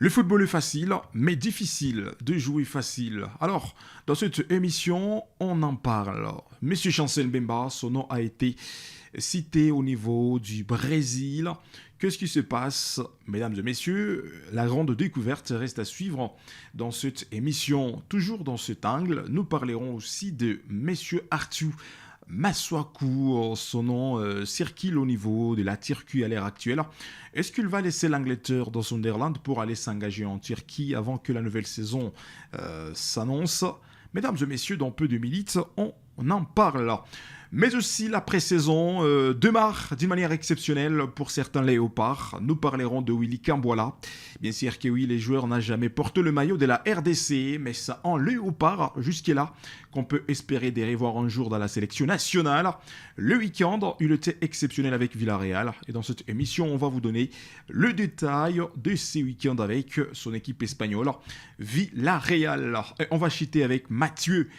Le football est facile, mais difficile de jouer facile. Alors, dans cette émission, on en parle. Monsieur Chancel Mbemba, son nom a été cité au niveau du Brésil. Qu'est-ce qui se passe, mesdames et messieurs? La grande découverte reste à suivre dans cette émission. Toujours dans cet angle, nous parlerons aussi de Monsieur Arthur Masuaku, son nom circule au niveau de la Turquie à l'heure actuelle. Est-ce qu'il va laisser l'Angleterre dans Sunderland pour aller s'engager en Turquie avant que la nouvelle saison s'annonce? Mesdames et messieurs, dans peu de minutes, on en parle. Mais aussi la pré-saison démarre d'une manière exceptionnelle pour certains léopards. Nous parlerons de Willy Camboila. Bien sûr que oui, les joueurs n'ont jamais porté le maillot de la RDC, mais c'est en léopard jusque-là qu'on peut espérer de revoir un jour dans la sélection nationale. Le week-end, il était exceptionnel avec Villarreal. Et dans cette émission, on va vous donner le détail de ces week-ends avec son équipe espagnole, Villarreal. Et on va chuter avec Mathieu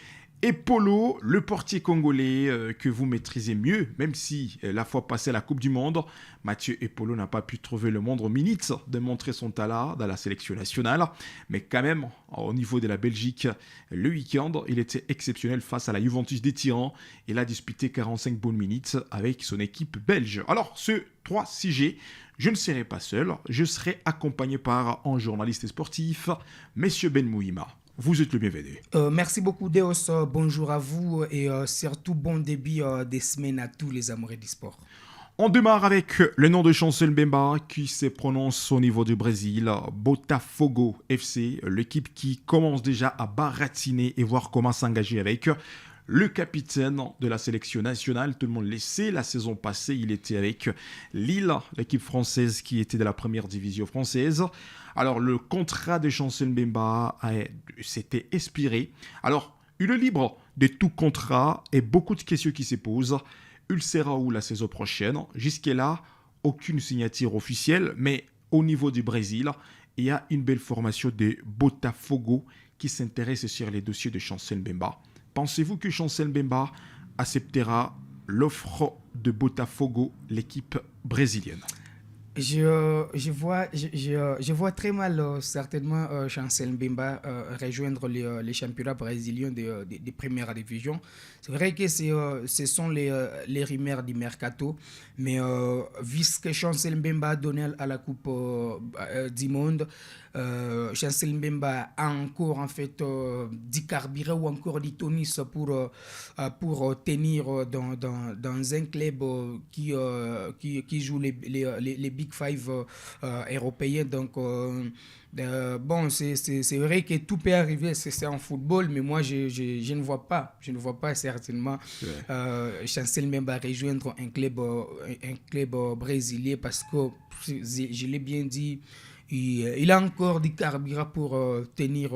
et Polo, le portier congolais que vous maîtrisez mieux, même si la fois passée à la Coupe du Monde, Mathieu Polo n'a pas pu trouver le moindre minute de montrer son talent dans la sélection nationale. Mais quand même, au niveau de la Belgique, le week-end, il était exceptionnel face à la Juventus des Tyrans. Il a disputé 45 bonnes minutes avec son équipe belge. Alors, ce 3 CG, je ne serai pas seul, je serai accompagné par un journaliste sportif, Monsieur Ben Mouhima. Vous êtes le bienvenu. Merci beaucoup, Deos. Bonjour à vous et surtout bon début des semaines à tous les amoureux du sport. On démarre avec le nom de Chancel Mbemba qui se prononce au niveau du Brésil, Botafogo FC, l'équipe qui commence déjà à baratiner et voir comment s'engager avec le capitaine de la sélection nationale. Tout le monde le sait, la saison passée, il était avec Lille, l'équipe française qui était de la première division française. Alors, le contrat de Chancel Mbemba s'était expiré. Alors, il est libre de tout contrat et beaucoup de questions qui se posent. Il sera où la saison prochaine? Jusque-là, aucune signature officielle, mais au niveau du Brésil, il y a une belle formation de Botafogo qui s'intéresse sur les dossiers de Chancel Mbemba. Pensez-vous que Chancel Mbemba acceptera l'offre de Botafogo, l'équipe brésilienne? Je vois très mal certainement Chancel Mbemba rejoindre les championnats brésiliens de première division. C'est vrai que ce sont les rumeurs du mercato, mais vu ce que Chancel Mbemba a donné à la Coupe du Monde, Chancel Mbemba a encore en fait du carburant ou encore du tonus pour tenir dans un club qui joue les Big Five européens. Donc, bon, c'est vrai que tout peut arriver, c'est en football, mais moi, je ne vois pas. Je ne vois pas certainement Chancel Mbemba rejoindre un club brésilien parce que, je l'ai bien dit, il a encore du carburant pour tenir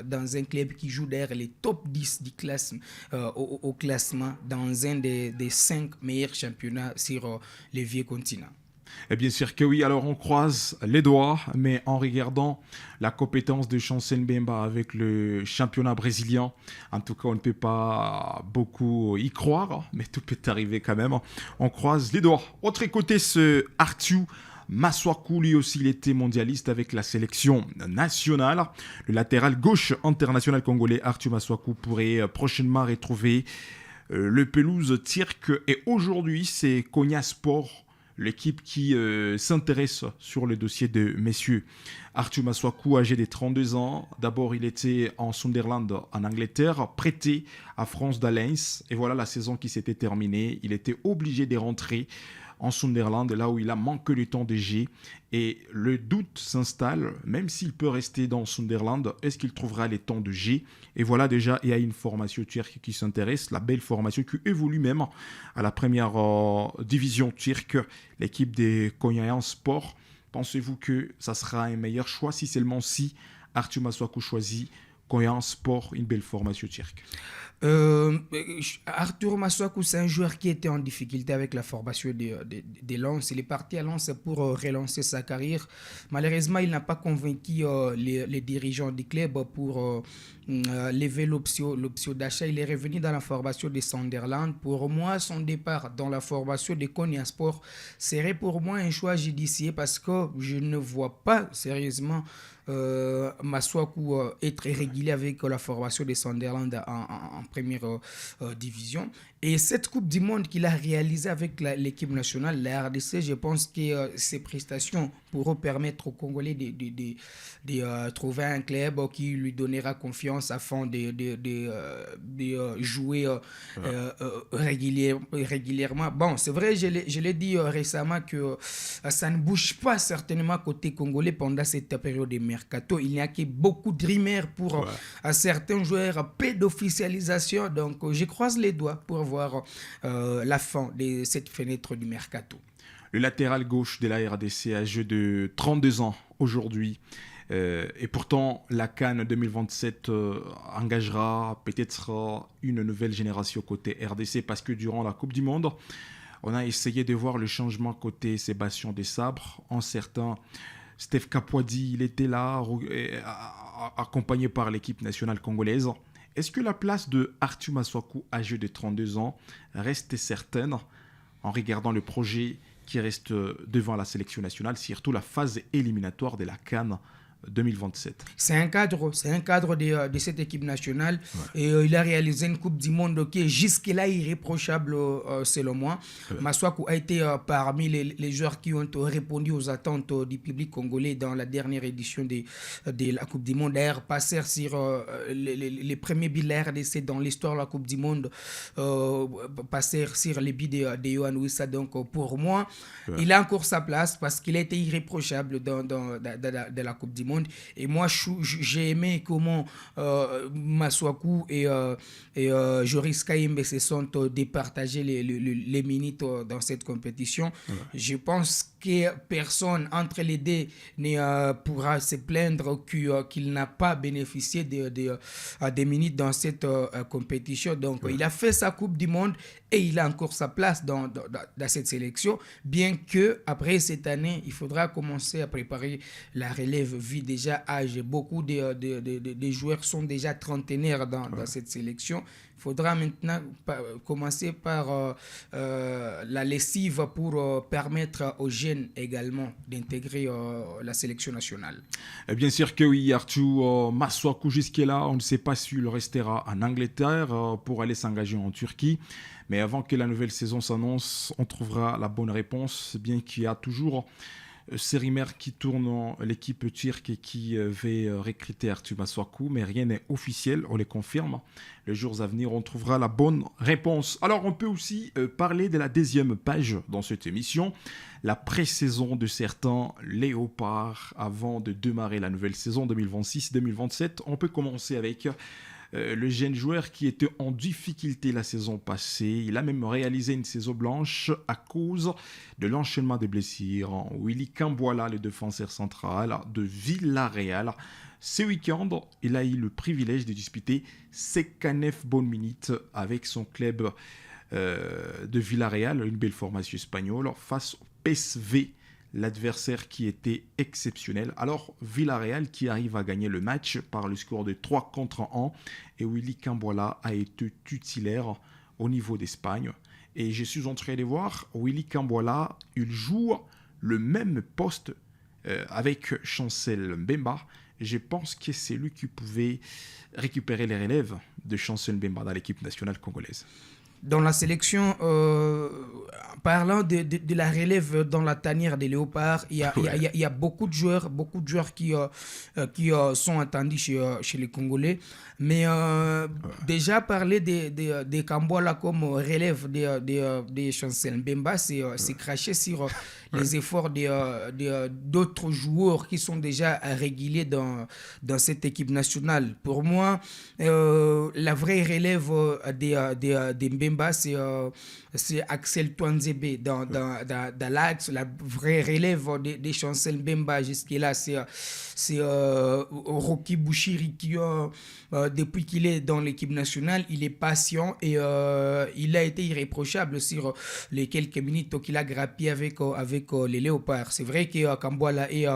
dans un club qui joue derrière les top 10 du au classement dans un des 5 meilleurs championnats sur les vieux continents. Et bien sûr que oui, alors on croise les doigts, mais en regardant la compétence de Chancel Mbemba avec le championnat brésilien, en tout cas on ne peut pas beaucoup y croire, mais tout peut arriver quand même. On croise les doigts. Autre côté, ce Arthur Masuaku, lui aussi, il était mondialiste avec la sélection nationale. Le latéral gauche international congolais Arthur Masuaku pourrait prochainement retrouver le pelouse turc. Et aujourd'hui, c'est Konya Sport, l'équipe qui s'intéresse sur le dossier de messieurs Arthur Masuaku, âgé de 32 ans. D'abord, il était en Sunderland, en Angleterre, prêté à France d'Alens. Et voilà la saison qui s'était terminée. Il était obligé de rentrer en Sunderland, là où il a manqué le temps de G. Et le doute s'installe, même s'il peut rester dans Sunderland, est-ce qu'il trouvera les temps de G? Et voilà déjà, il y a une formation turque qui s'intéresse, la belle formation qui évolue même à la première division turque, l'équipe des Konyahan Sport. Pensez-vous que ça sera un meilleur choix si seulement si Arthur Masuaku choisit Konyahan Sport, une belle formation turque? Arthur Masuaku, c'est un joueur qui était en difficulté avec la formation de Lens. Il est parti à Lens pour relancer sa carrière. Malheureusement, il n'a pas convaincu les dirigeants du club pour lever l'option d'achat. Il est revenu dans la formation de Sunderland. Pour moi, son départ dans la formation de Konya Sport serait pour moi un choix judiciaire parce que je ne vois pas sérieusement Masuaku est très régulier avec la formation de Sunderland en première division. Et cette Coupe du Monde qu'il a réalisée avec l'équipe nationale, la RDC, je pense que ses prestations pourront permettre aux Congolais de trouver un club qui lui donnera confiance afin de jouer régulièrement. Bon, c'est vrai, je l'ai dit récemment que ça ne bouge pas certainement côté congolais pendant cette période de mercato. Il n'y a que beaucoup de rumeurs pour certains joueurs, peu d'officialisation. Donc, je croise les doigts pour voir la fin de cette fenêtre du mercato. Le latéral gauche de la RDC, âgé de 32 ans aujourd'hui. Et pourtant, la CAN 2027 engagera peut-être une nouvelle génération côté RDC parce que durant la Coupe du Monde, on a essayé de voir le changement côté Sébastien Desabre. En certains, Steph Kapwadi, il était là, accompagné par l'équipe nationale congolaise. Est-ce que la place de Arthur Masuaku, âgé de 32 ans, reste certaine en regardant le projet qui reste devant la sélection nationale, surtout la phase éliminatoire de la CAN 2027. C'est un cadre de cette équipe nationale. Ouais. Et il a réalisé une Coupe du Monde qui est jusque-là irréprochable selon moi. Ouais. Masuaku a été parmi les joueurs qui ont répondu aux attentes du public congolais dans la dernière édition de la Coupe du Monde. D'ailleurs, passer sur les premiers buts de la RDC dans l'histoire de la Coupe du Monde, passer sur les buts de Yohan Wissa. Donc pour moi, il a encore sa place parce qu'il a été irréprochable dans la Coupe du Monde. Et moi, j'ai aimé comment Masuaku et Joris Kaimbe se sont départagés les minutes dans cette compétition. Ouais. Je pense que personne entre les deux ne pourra se plaindre qu'il n'a pas bénéficié des minutes dans cette compétition. Donc, il a fait sa Coupe du Monde et il a encore sa place dans cette sélection, bien que après cette année, il faudra commencer à préparer la relève vu déjà âge. Beaucoup de joueurs sont déjà trentenaires dans cette sélection. Il faudra maintenant commencer par la lessive pour permettre aux jeunes également d'intégrer la sélection nationale. Bien sûr que oui, Arthur Masuaku jusque-là, on ne sait pas s'il restera en Angleterre pour aller s'engager en Turquie. Mais avant que la nouvelle saison s'annonce, on trouvera la bonne réponse, bien qu'il y a toujours ces rumeurs qui tournent l'équipe turque et qui veut recruter Arthur Masuaku, mais rien n'est officiel, on les confirme. Les jours à venir, on trouvera la bonne réponse. Alors, on peut aussi parler de la deuxième page dans cette émission, la pré-saison de certains léopards avant de démarrer la nouvelle saison 2026-2027. On peut commencer avec le jeune joueur qui était en difficulté la saison passée. Il a même réalisé une saison blanche à cause de l'enchaînement des blessures. Willy Kambwala, le défenseur central de Villarreal. Ce week-end, il a eu le privilège de disputer 59 bonnes minutes avec son club de Villarreal, une belle formation espagnole, face au PSV, l'adversaire qui était exceptionnel. Alors, Villarreal qui arrive à gagner le match par le score de 3-1 et Willy Kambwala a été titulaire au niveau d'Espagne. Et je suis en train de voir, Willy Kambwala, il joue le même poste avec Chancel Mbemba. Je pense que c'est lui qui pouvait récupérer les relèves de Chancel Mbemba dans l'équipe nationale congolaise. Dans la sélection, parlant de la relève dans la tanière des léopards, il y a beaucoup de joueurs qui sont attendus chez les Congolais. Mais déjà parler de Kambwala comme relève de Chancel Mbemba, c'est cracher sur les efforts d'autres joueurs qui sont déjà réguliers dans cette équipe nationale. Pour moi, la vraie relève de Mbemba, c'est Axel Touanzebe dans l'axe. La vraie relève de Chancel Mbemba jusque-là, c'est Rocky Bouchiri qui, depuis qu'il est dans l'équipe nationale, il est patient et il a été irréprochable sur les quelques minutes qu'il a grappé avec les léopards. C'est vrai que Kambwala est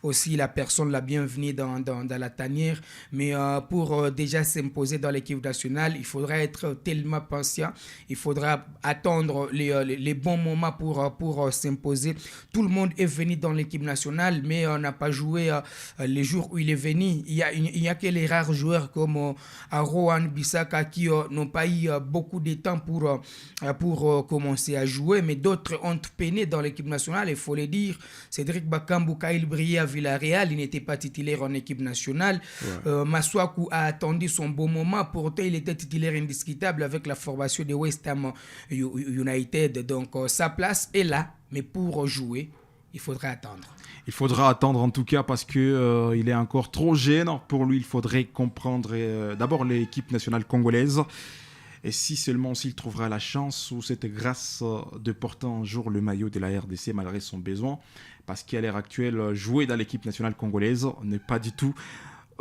aussi la personne la bienvenue dans la tanière, mais pour déjà s'imposer dans l'équipe nationale, il faudra être tellement patient, il faudra attendre les les bons moments pour s'imposer. Tout le monde est venu dans l'équipe nationale, mais on n'a pas joué les jours où il est venu. Il y a que les rares joueurs comme Rohan Bissaka qui n'ont pas eu beaucoup de temps pour commencer à jouer, mais d'autres ont peiné dans l'équipe nationale, il faut le dire. Cédric Bakambu, quand il brillait à Villarreal, il n'était pas titulaire en équipe nationale. Ouais. Masuaku a attendu son bon moment, pourtant il était titulaire indiscutable avec la formation de West Ham United. Donc sa place est là, mais pour jouer, il faudra attendre. Il faudra attendre en tout cas parce que il est encore trop jeune. Pour lui, il faudrait comprendre d'abord l'équipe nationale congolaise. Et si seulement s'il trouvera la chance ou cette grâce de porter un jour le maillot de la RDC malgré son besoin. Parce qu'à l'heure actuelle, jouer dans l'équipe nationale congolaise n'est pas du tout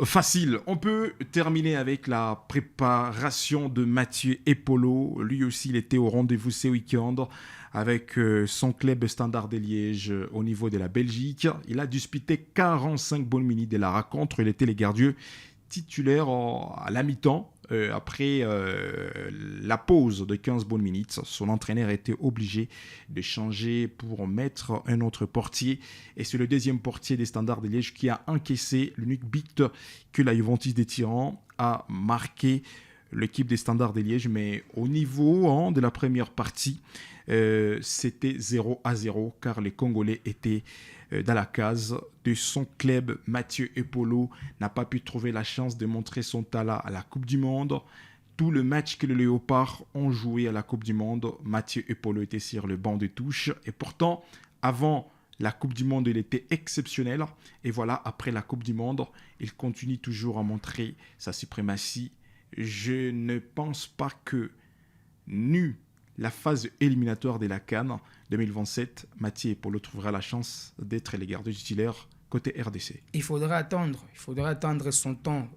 facile. On peut terminer avec la préparation de Mathieu Epolo. Lui aussi, il était au rendez-vous ce week-end avec son club Standard de Liège au niveau de la Belgique. Il a disputé 45 bonnes minutes de la rencontre. Il était le gardien titulaire à la mi-temps. Après la pause de 15 bonnes minutes, son entraîneur a été obligé de changer pour mettre un autre portier. Et c'est le deuxième portier des Standards de Liège qui a encaissé l'unique but que la Juventus des Tyrans a marqué l'équipe des Standards de Liège. Mais au niveau de la première partie, c'était 0-0 car les Congolais étaient dans la case de son club. Mathieu Epolo n'a pas pu trouver la chance de montrer son talent à la Coupe du Monde. Tout le match que les Léopards ont joué à la Coupe du Monde, Mathieu Epolo était sur le banc de touche. Et pourtant, avant la Coupe du Monde, il était exceptionnel. Et voilà, après la Coupe du Monde, il continue toujours à montrer sa suprématie. Je ne pense pas que la phase éliminatoire de la CAN 2027, Mathieu Epolo trouvera la chance d'être le gardien titulaire côté RDC. Il faudra attendre son temps.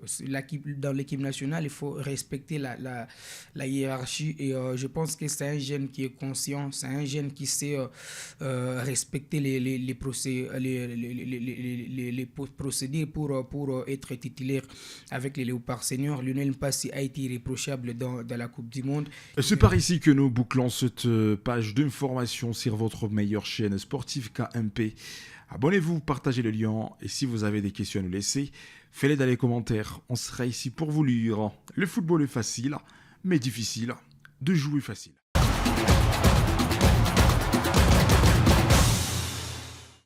Dans l'équipe nationale, il faut respecter la hiérarchie et je pense que c'est un jeune qui est conscient, c'est un jeune qui sait respecter les procédés pour être titulaire avec les Léopards seniors. Lionel Mpassi a été irréprochable dans la Coupe du Monde. C'est par ici que nous bouclons cette page d'information sur votre meilleure chaîne sportive KMP. Abonnez-vous, partagez le lien et si vous avez des questions à nous laisser, faites-les dans les commentaires. On sera ici pour vous lire. Le football est facile, mais difficile de jouer facile.